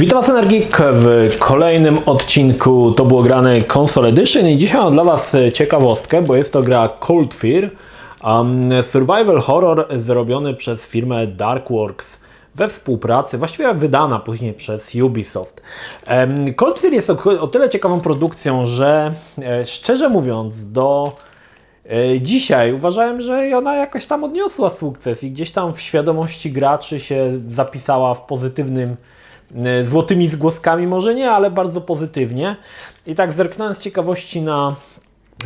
Witam Was Energik w kolejnym odcinku To było grane Console Edition i dzisiaj mam dla Was ciekawostkę, bo jest to gra Cold Fear, survival horror zrobiony przez firmę Darkworks we współpracy, właściwie wydana później przez Ubisoft. Cold Fear jest o tyle ciekawą produkcją, że szczerze mówiąc do dzisiaj uważałem, że ona jakoś tam odniosła sukces i gdzieś tam w świadomości graczy się zapisała w pozytywnym, złotymi zgłoskami może nie, ale bardzo pozytywnie. I tak zerknąłem z ciekawości na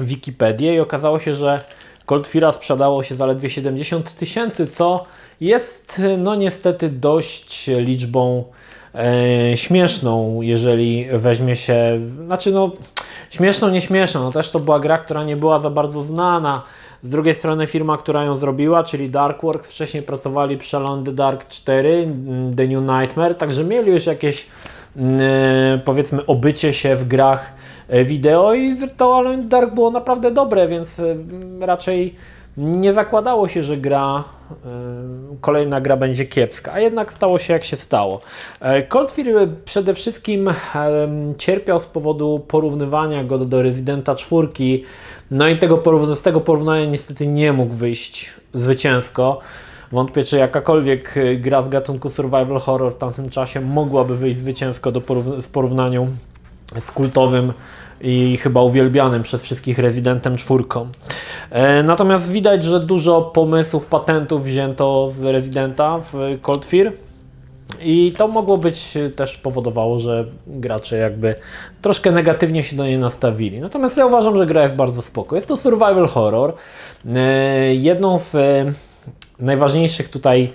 Wikipedię i okazało się, że Cold Feara sprzedało się zaledwie 70 000, co jest no niestety dość liczbą śmieszną, jeżeli weźmie się, znaczy no śmieszną, nie śmieszną, no też to była gra, która nie była za bardzo znana. Z drugiej strony firma, która ją zrobiła, czyli Darkworks, wcześniej pracowali przy Alone in the Dark 4, The New Nightmare, także mieli już jakieś powiedzmy obycie się w grach wideo i to Alone in the Dark było naprawdę dobre, więc raczej nie zakładało się, że kolejna gra będzie kiepska, a jednak stało się jak się stało. Cold Fear przede wszystkim cierpiał z powodu porównywania go do Residenta 4, no i z tego porównania niestety nie mógł wyjść zwycięsko. Wątpię, czy jakakolwiek gra z gatunku survival horror w tamtym czasie mogłaby wyjść zwycięsko w porównaniu z kultowym i chyba uwielbianym przez wszystkich Residentem 4. Natomiast widać, że dużo pomysłów, patentów wzięto z Residenta w Cold Fear i to mogło być też powodowało, że gracze jakby troszkę negatywnie się do niej nastawili. Natomiast ja uważam, że gra jest bardzo spoko. Jest to survival horror. Jedną z najważniejszych tutaj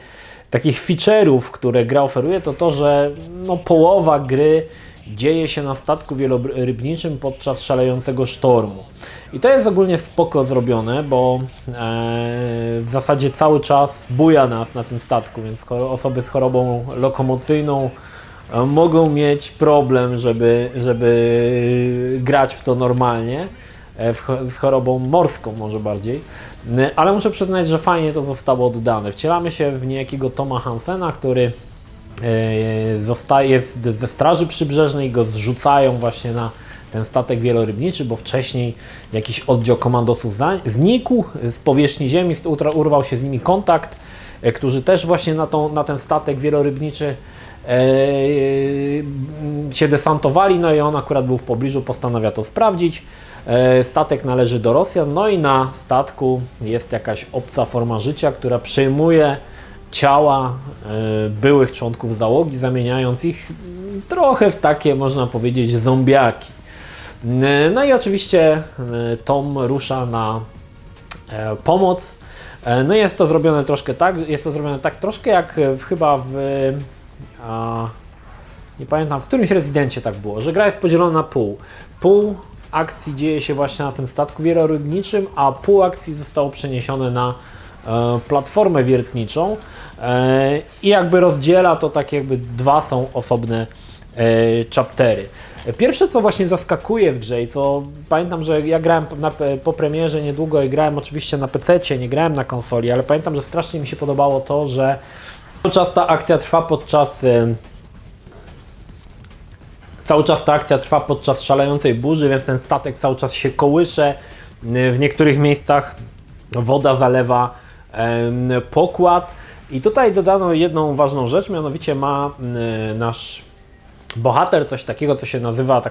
takich feature'ów, które gra oferuje, to to, że no, połowa gry dzieje się na statku wielorybniczym podczas szalejącego sztormu. I to jest ogólnie spoko zrobione, bo w zasadzie cały czas buja nas na tym statku, więc osoby z chorobą lokomocyjną mogą mieć problem, żeby grać w to normalnie, z chorobą morską może bardziej. Ale muszę przyznać, że fajnie to zostało oddane. Wcielamy się w niejakiego Toma Hansena, który zostaje ze Straży Przybrzeżnej i go zrzucają właśnie na ten statek wielorybniczy, bo wcześniej jakiś oddział komandosów znikł z powierzchni ziemi, urwał się z nimi kontakt, którzy też właśnie na ten statek wielorybniczy się desantowali, no i on akurat był w pobliżu, postanawia to sprawdzić. Statek należy do Rosjan, no i na statku jest jakaś obca forma życia, która przejmuje ciała byłych członków załogi, zamieniając ich trochę w takie, można powiedzieć, zombiaki. No i oczywiście Tom rusza na pomoc. No jest to zrobione troszkę tak, troszkę jak nie pamiętam, w którymś Rezydencie tak było, że gra jest podzielona na pół. Pół akcji dzieje się właśnie na tym statku wielorybniczym, a pół akcji zostało przeniesione na platformę wiertniczą i jakby rozdziela to tak, jakby dwa są osobne chaptery. Pierwsze, co właśnie zaskakuje w grze i co pamiętam, że ja grałem po premierze niedługo i grałem oczywiście na PC-cie, nie grałem na konsoli, ale pamiętam, że strasznie mi się podobało to, że cały czas ta akcja trwa podczas szalejącej burzy, więc ten statek cały czas się kołysze. W niektórych miejscach woda zalewa pokład. I tutaj dodano jedną ważną rzecz, mianowicie ma nasz bohater coś takiego, co się nazywa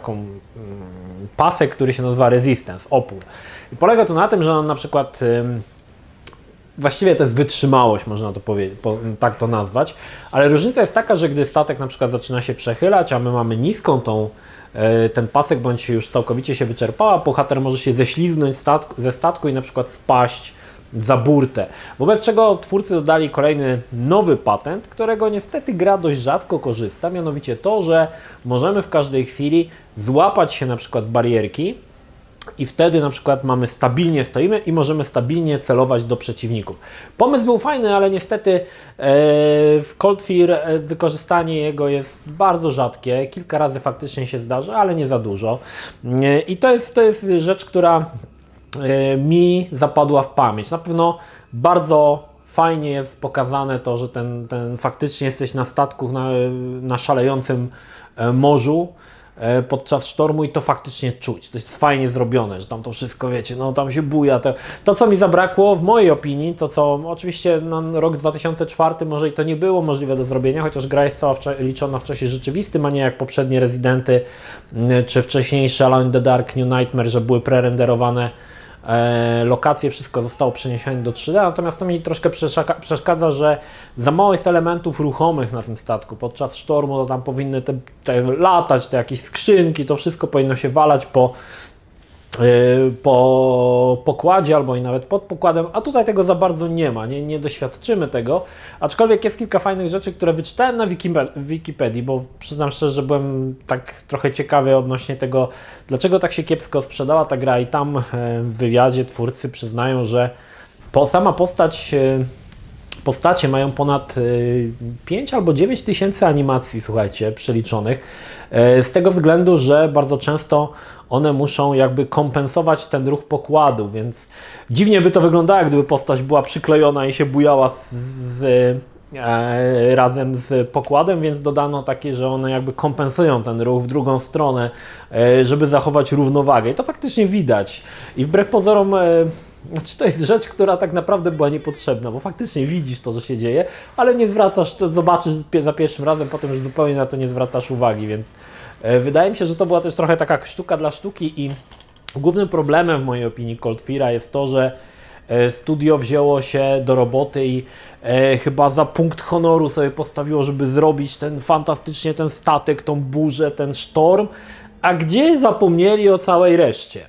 pasek, który się nazywa resistance, opór. I polega to na tym, że on na przykład właściwie to jest wytrzymałość, można to powiedzieć, tak to nazwać, ale różnica jest taka, że gdy statek na przykład zaczyna się przechylać, a my mamy niską ten pasek, bądź już całkowicie się wyczerpała, bohater może się ześlizgnąć ze statku i na przykład wpaść za burtę. Wobec czego twórcy dodali kolejny nowy patent, którego niestety gra dość rzadko korzysta, mianowicie to, że możemy w każdej chwili złapać się na przykład barierki i wtedy na przykład stabilnie stoimy i możemy stabilnie celować do przeciwników. Pomysł był fajny, ale niestety w Cold Fear wykorzystanie jego jest bardzo rzadkie. Kilka razy faktycznie się zdarzy, ale nie za dużo. I to jest rzecz, która mi zapadła w pamięć. Na pewno bardzo fajnie jest pokazane to, że ten faktycznie jesteś na statku na szalejącym morzu podczas sztormu i to faktycznie czuć. To jest fajnie zrobione, że tam to wszystko, wiecie, no tam się buja. To co mi zabrakło, w mojej opinii, to co oczywiście na rok 2004 może i to nie było możliwe do zrobienia, chociaż gra jest cała liczona w czasie rzeczywistym, a nie jak poprzednie Rezydenty czy wcześniejsze Alone in the Dark, New Nightmare, że były prerenderowane lokacje, wszystko zostało przeniesione do 3D, natomiast to mi troszkę przeszkadza, że za mało jest elementów ruchomych na tym statku. Podczas sztormu to tam powinny te latać, te jakieś skrzynki, to wszystko powinno się walać po pokładzie albo i nawet pod pokładem, a tutaj tego za bardzo nie ma, nie doświadczymy tego, aczkolwiek jest kilka fajnych rzeczy, które wyczytałem na Wikipedii, bo przyznam szczerze, że byłem tak trochę ciekawy odnośnie tego, dlaczego tak się kiepsko sprzedała ta gra i tam w wywiadzie twórcy przyznają, że sama postacie mają ponad 5 albo 9 tysięcy animacji, słuchajcie, przeliczonych, z tego względu, że bardzo często one muszą jakby kompensować ten ruch pokładu, więc dziwnie by to wyglądało, gdyby postać była przyklejona i się bujała razem z pokładem, więc dodano takie, że one jakby kompensują ten ruch w drugą stronę, żeby zachować równowagę i to faktycznie widać i wbrew pozorom to jest rzecz, która tak naprawdę była niepotrzebna, bo faktycznie widzisz to, że się dzieje, ale nie zwracasz, to zobaczysz za pierwszym razem, potem już zupełnie na to nie zwracasz uwagi, więc wydaje mi się, że to była też trochę taka sztuka dla sztuki i głównym problemem w mojej opinii Cold Fear'a jest to, że studio wzięło się do roboty i chyba za punkt honoru sobie postawiło, żeby zrobić fantastycznie ten statek, tą burzę, ten sztorm, a gdzieś zapomnieli o całej reszcie.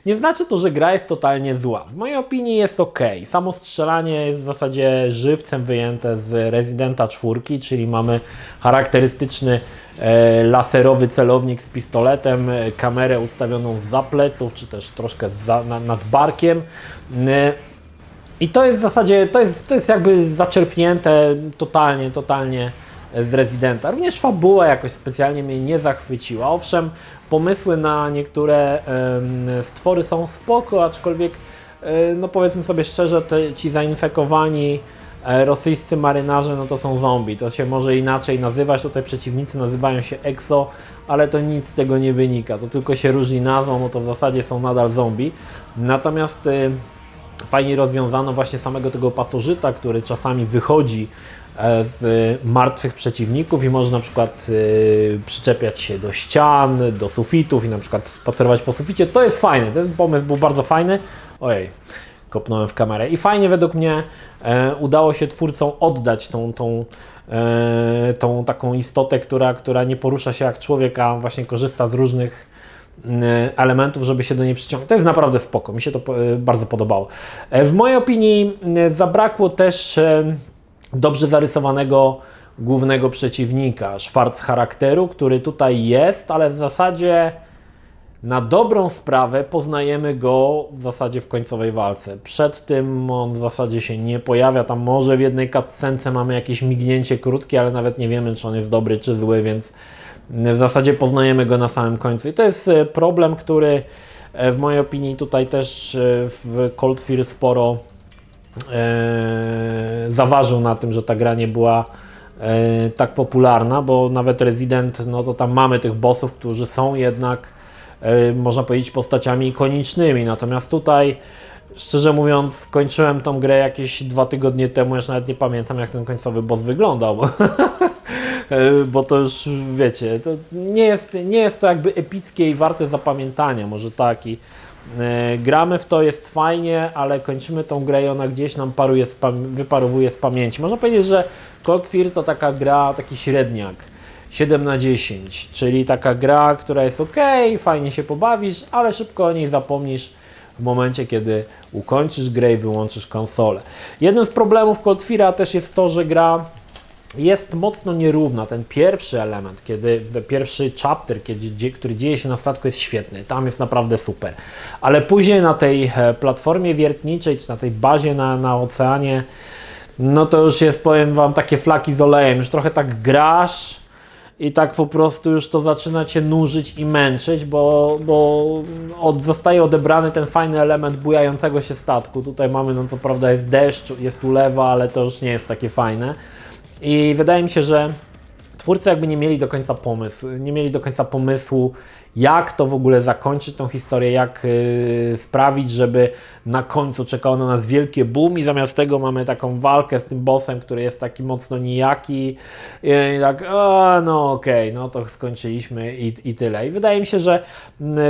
Nie znaczy to, że gra jest totalnie zła. W mojej opinii jest ok. Samo strzelanie jest w zasadzie żywcem wyjęte z Residenta 4, czyli mamy charakterystyczny laserowy celownik z pistoletem, kamerę ustawioną zza pleców, czy też troszkę nad barkiem. I to jest w zasadzie, to jest jakby zaczerpnięte totalnie z Residenta. Również fabuła jakoś specjalnie mnie nie zachwyciła. Owszem, pomysły na niektóre stwory są spoko, aczkolwiek no powiedzmy sobie szczerze, ci zainfekowani rosyjscy marynarze, no to są zombie. To się może inaczej nazywać, tutaj przeciwnicy nazywają się EXO, ale to nic z tego nie wynika. To tylko się różni nazwą, no to w zasadzie są nadal zombie. Natomiast fajnie rozwiązano właśnie samego tego pasożyta, który czasami wychodzi z martwych przeciwników i może na przykład przyczepiać się do ścian, do sufitów i na przykład spacerować po suficie. To jest fajne, ten pomysł był bardzo fajny. Ojej, kopnąłem w kamerę. I fajnie według mnie udało się twórcom oddać tą taką istotę, która nie porusza się jak człowiek, a właśnie korzysta z różnych elementów, żeby się do niej przyciągnąć. To jest naprawdę spoko, mi się to bardzo podobało. W mojej opinii zabrakło też dobrze zarysowanego głównego przeciwnika, szwarc charakteru, który tutaj jest, ale w zasadzie na dobrą sprawę poznajemy go w zasadzie w końcowej walce. Przed tym on w zasadzie się nie pojawia, tam może w jednej cutscence mamy jakieś mignięcie krótkie, ale nawet nie wiemy, czy on jest dobry, czy zły, więc w zasadzie poznajemy go na samym końcu. I to jest problem, który w mojej opinii tutaj też w Cold Fear sporo zaważył na tym, że ta gra nie była tak popularna, bo nawet Resident, no to tam mamy tych bossów, którzy są jednak, można powiedzieć, postaciami ikonicznymi, natomiast tutaj, szczerze mówiąc, kończyłem tą grę jakieś 2 tygodnie temu, już nawet nie pamiętam, jak ten końcowy boss wyglądał, bo to już, wiecie, to nie jest to jakby epickie i warte zapamiętania, może tak, i gramy w to, jest fajnie, ale kończymy tą grę i ona gdzieś nam wyparowuje z pamięci. Można powiedzieć, że Cold Fear to taka gra, taki średniak, 7/10, czyli taka gra, która jest ok, fajnie się pobawisz, ale szybko o niej zapomnisz w momencie, kiedy ukończysz grę i wyłączysz konsolę. Jednym z problemów Cold Fear'a też jest to, że gra jest mocno nierówna. Ten pierwszy element, pierwszy chapter, który dzieje się na statku, jest świetny. Tam jest naprawdę super. Ale później na tej platformie wiertniczej, czy na tej bazie na oceanie, no to już jest, powiem Wam, takie flaki z olejem. Już trochę tak grasz i tak po prostu już to zaczyna Cię nużyć i męczyć, bo zostaje odebrany ten fajny element bujającego się statku. Tutaj mamy, no co prawda jest deszcz, jest ulewa, ale to już nie jest takie fajne. I wydaje mi się, że twórcy jakby nie mieli do końca pomysłu, jak to w ogóle zakończyć tą historię, jak sprawić, żeby na końcu czekało na nas wielkie boom i zamiast tego mamy taką walkę z tym bossem, który jest taki mocno nijaki i tak, no okej, no to skończyliśmy i tyle. I wydaje mi się, że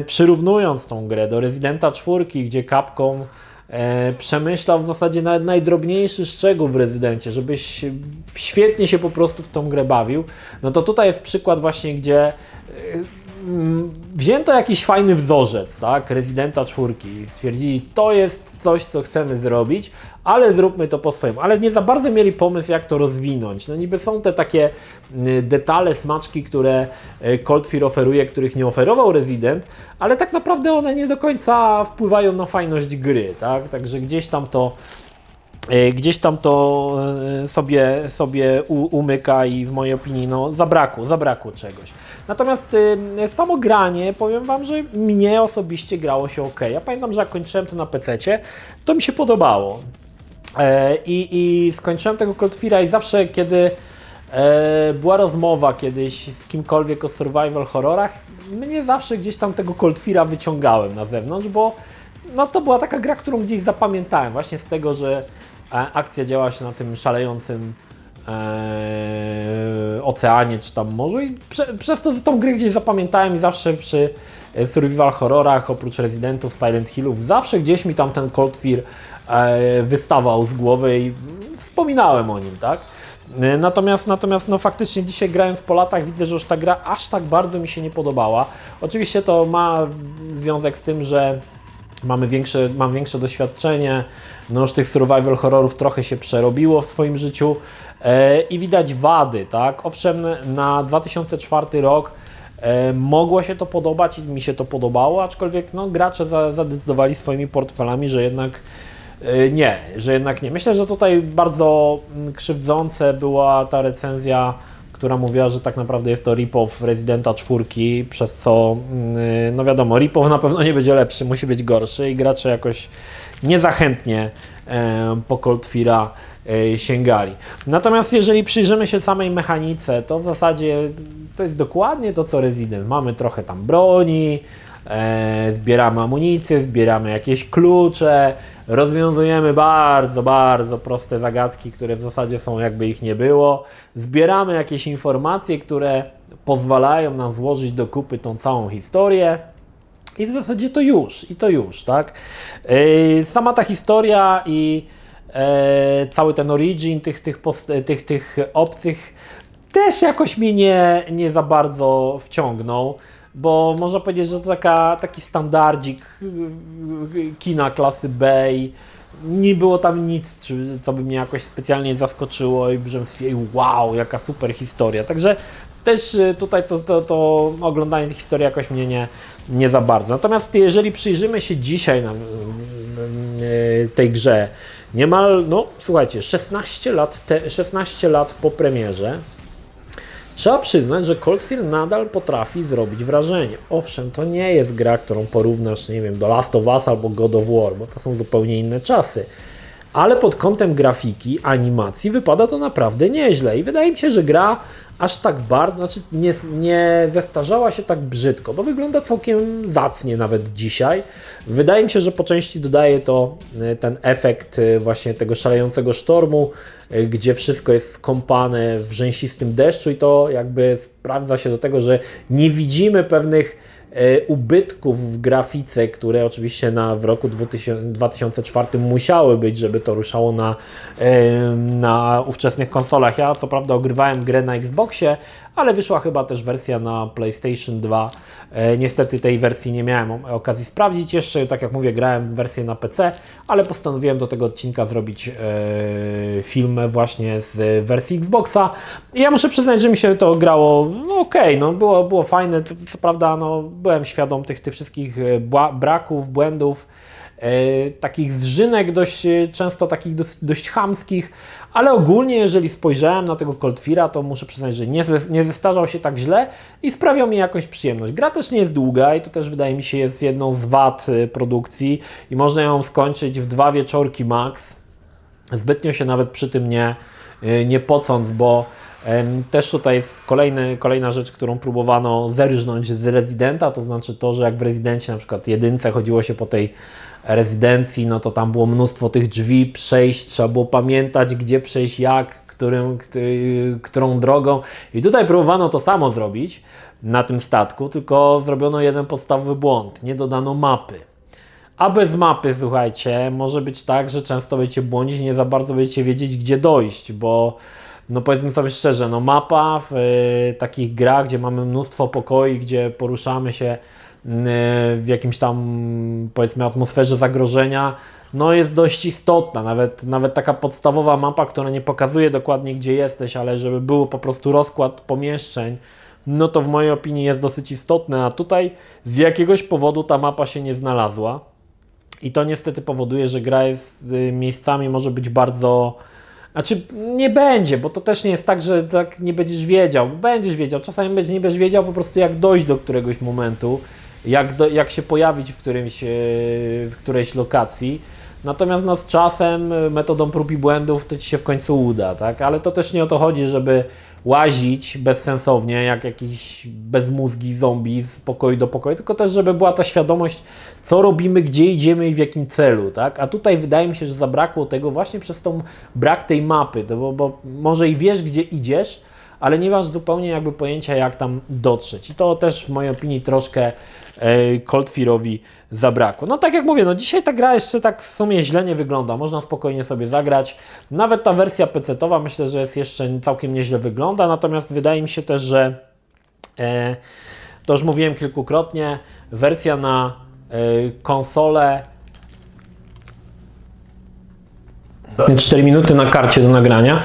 przyrównując tą grę do Residenta 4, gdzie Capcom przemyślał w zasadzie nawet najdrobniejszy szczegół w Rezydencie, żebyś świetnie się po prostu w tą grę bawił, no to tutaj jest przykład właśnie, gdzie wzięto jakiś fajny wzorzec, tak, Residenta 4 i stwierdzili, to jest coś, co chcemy zrobić, ale zróbmy to po swojemu, ale nie za bardzo mieli pomysł, jak to rozwinąć. No niby są te takie detale, smaczki, które Cold Fear oferuje, których nie oferował Resident, ale tak naprawdę one nie do końca wpływają na fajność gry, tak, także gdzieś tam to sobie umyka i w mojej opinii no, zabrakło czegoś. Natomiast samo granie, powiem Wam, że mnie osobiście grało się ok. Ja pamiętam, że jak kończyłem to na PC-cie, to mi się podobało. I skończyłem tego Cold Feara i zawsze, kiedy była rozmowa kiedyś z kimkolwiek o survival horrorach, mnie zawsze gdzieś tam tego Cold Feara wyciągałem na zewnątrz, bo no, to była taka gra, którą gdzieś zapamiętałem właśnie z tego, że akcja działa się na tym szalejącym oceanie czy tam morzu i przez to tą grę gdzieś zapamiętałem i zawsze przy survival horrorach, oprócz Residentów, Silent Hillów, zawsze gdzieś mi tam ten Cold Fear wystawał z głowy i wspominałem o nim, tak? Natomiast no faktycznie dzisiaj grając po latach widzę, że już ta gra aż tak bardzo mi się nie podobała. Oczywiście to ma związek z tym, że mam większe doświadczenie, no już tych survival horrorów trochę się przerobiło w swoim życiu i widać wady, tak? Owszem, na 2004 rok mogło się to podobać i mi się to podobało, aczkolwiek no, gracze zadecydowali swoimi portfelami, że jednak nie. Myślę, że tutaj bardzo krzywdzące była ta recenzja, która mówiła, że tak naprawdę jest to rip-off Residenta 4, przez co, no wiadomo, rip-off na pewno nie będzie lepszy, musi być gorszy i gracze jakoś niezachętnie po Cold Feara sięgali. Natomiast jeżeli przyjrzymy się samej mechanice, to w zasadzie to jest dokładnie to, co Resident. Mamy trochę tam broni, zbieramy amunicję, zbieramy jakieś klucze, rozwiązujemy bardzo, bardzo proste zagadki, które w zasadzie są jakby ich nie było. Zbieramy jakieś informacje, które pozwalają nam złożyć do kupy tą całą historię. I w zasadzie to już, tak? Sama ta historia i cały ten origin tych obcych też jakoś mnie nie za bardzo wciągnął, bo można powiedzieć, że to taki standardzik kina klasy B i nie było tam nic, co by mnie jakoś specjalnie zaskoczyło i bym stwierdził, wow, jaka super historia. Także też tutaj to oglądanie tej historii jakoś mnie nie za bardzo. Natomiast jeżeli przyjrzymy się dzisiaj na tej grze, niemal, no słuchajcie, 16 lat po premierze, trzeba przyznać, że Cold Fear nadal potrafi zrobić wrażenie. Owszem, to nie jest gra, którą porównasz, nie wiem, do Last of Us albo God of War, bo to są zupełnie inne czasy. Ale pod kątem grafiki, animacji wypada to naprawdę nieźle i wydaje mi się, że gra aż tak bardzo, znaczy nie zestarzała się tak brzydko, bo wygląda całkiem zacnie nawet dzisiaj. Wydaje mi się, że po części dodaje to ten efekt właśnie tego szalejącego sztormu, gdzie wszystko jest skąpane w rzęsistym deszczu i to jakby sprawdza się do tego, że nie widzimy pewnych ubytków w grafice, które oczywiście w roku 2004 musiały być, żeby to ruszało na ówczesnych konsolach. Ja co prawda ogrywałem grę na Xboxie, ale wyszła chyba też wersja na PlayStation 2. Niestety tej wersji nie miałem okazji sprawdzić jeszcze, tak jak mówię, grałem wersję na PC, ale postanowiłem do tego odcinka zrobić film właśnie z wersji Xboxa. I ja muszę przyznać, że mi się to grało okej, no było fajne, co prawda no, byłem świadom tych wszystkich braków, błędów, takich zżynek dość często takich dość chamskich, ale ogólnie jeżeli spojrzałem na tego Coldfeara, to muszę przyznać, że nie zestarzał się tak źle i sprawiał mi jakąś przyjemność. Gra też nie jest długa i to też wydaje mi się jest jedną z wad produkcji i można ją skończyć w 2 wieczorki max. Zbytnio się nawet przy tym nie pocąc, bo też tutaj jest kolejna rzecz, którą próbowano zerżnąć z Residenta, to znaczy to, że jak w Residencie na przykład jedynce chodziło się po tej rezydencji, no to tam było mnóstwo tych drzwi, przejść, trzeba było pamiętać, gdzie przejść, jak, którą drogą. I tutaj próbowano to samo zrobić na tym statku, tylko zrobiono jeden podstawowy błąd, nie dodano mapy. A bez mapy, słuchajcie, może być tak, że często będziecie błądzić, nie za bardzo będziecie wiedzieć, gdzie dojść, bo no powiedzmy sobie szczerze, no mapa w takich grach, gdzie mamy mnóstwo pokoi, gdzie poruszamy się w jakimś tam, powiedzmy, atmosferze zagrożenia, no jest dość istotna, nawet taka podstawowa mapa, która nie pokazuje dokładnie, gdzie jesteś, ale żeby był po prostu rozkład pomieszczeń, no to w mojej opinii jest dosyć istotne, a tutaj z jakiegoś powodu ta mapa się nie znalazła i to niestety powoduje, że gra jest miejscami może być bardzo... Znaczy nie będzie, bo to też nie jest tak, że tak nie będziesz wiedział. Będziesz wiedział, czasami nie będziesz wiedział po prostu jak dojść do któregoś momentu, jak się pojawić w którejś lokacji. Natomiast no, z czasem, metodą prób i błędów to Ci się w końcu uda, tak? Ale to też nie o to chodzi, żeby łazić bezsensownie, jak jakiś bezmózgi zombie z pokoju do pokoju, tylko też, żeby była ta świadomość, co robimy, gdzie idziemy i w jakim celu, tak? A tutaj wydaje mi się, że zabrakło tego właśnie przez brak tej mapy, bo może i wiesz, gdzie idziesz, ale nie masz zupełnie jakby pojęcia, jak tam dotrzeć. I to też w mojej opinii troszkę Coldfearowi zabrakło. No tak jak mówię, no dzisiaj ta gra jeszcze tak w sumie źle nie wygląda. Można spokojnie sobie zagrać. Nawet ta wersja PC-towa myślę, że jest jeszcze całkiem nieźle wygląda. Natomiast wydaje mi się też, że to już mówiłem kilkukrotnie, wersja na konsolę 4 minuty na karcie do nagrania.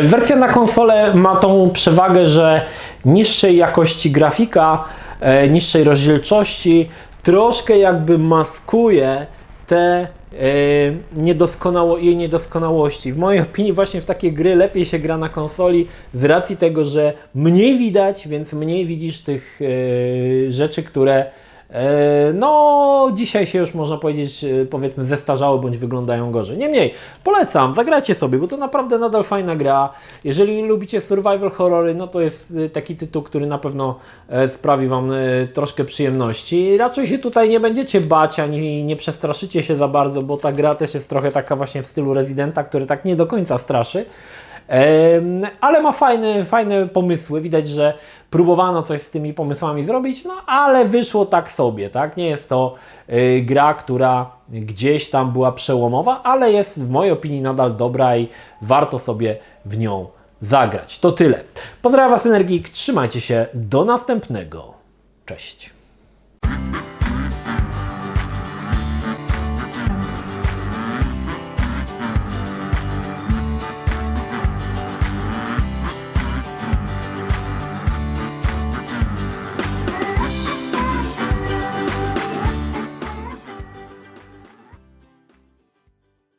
Wersja na konsolę ma tą przewagę, że niższej jakości grafika, niższej rozdzielczości troszkę jakby maskuje te jej niedoskonałości. W mojej opinii właśnie w takie gry lepiej się gra na konsoli z racji tego, że mniej widać, więc mniej widzisz tych rzeczy, które no dzisiaj się już można powiedzieć, powiedzmy zestarzały bądź wyglądają gorzej. Niemniej, polecam, zagrajcie sobie, bo to naprawdę nadal fajna gra. Jeżeli lubicie survival horrory, no to jest taki tytuł, który na pewno sprawi Wam troszkę przyjemności. Raczej się tutaj nie będziecie bać, ani nie przestraszycie się za bardzo, bo ta gra też jest trochę taka właśnie w stylu Residenta, który tak nie do końca straszy. Ale ma fajne pomysły, widać, że próbowano coś z tymi pomysłami zrobić, no ale wyszło tak sobie, tak? Nie jest to gra, która gdzieś tam była przełomowa, ale jest w mojej opinii nadal dobra i warto sobie w nią zagrać. To tyle. Pozdrawiam Was, Energik, trzymajcie się, do następnego. Cześć.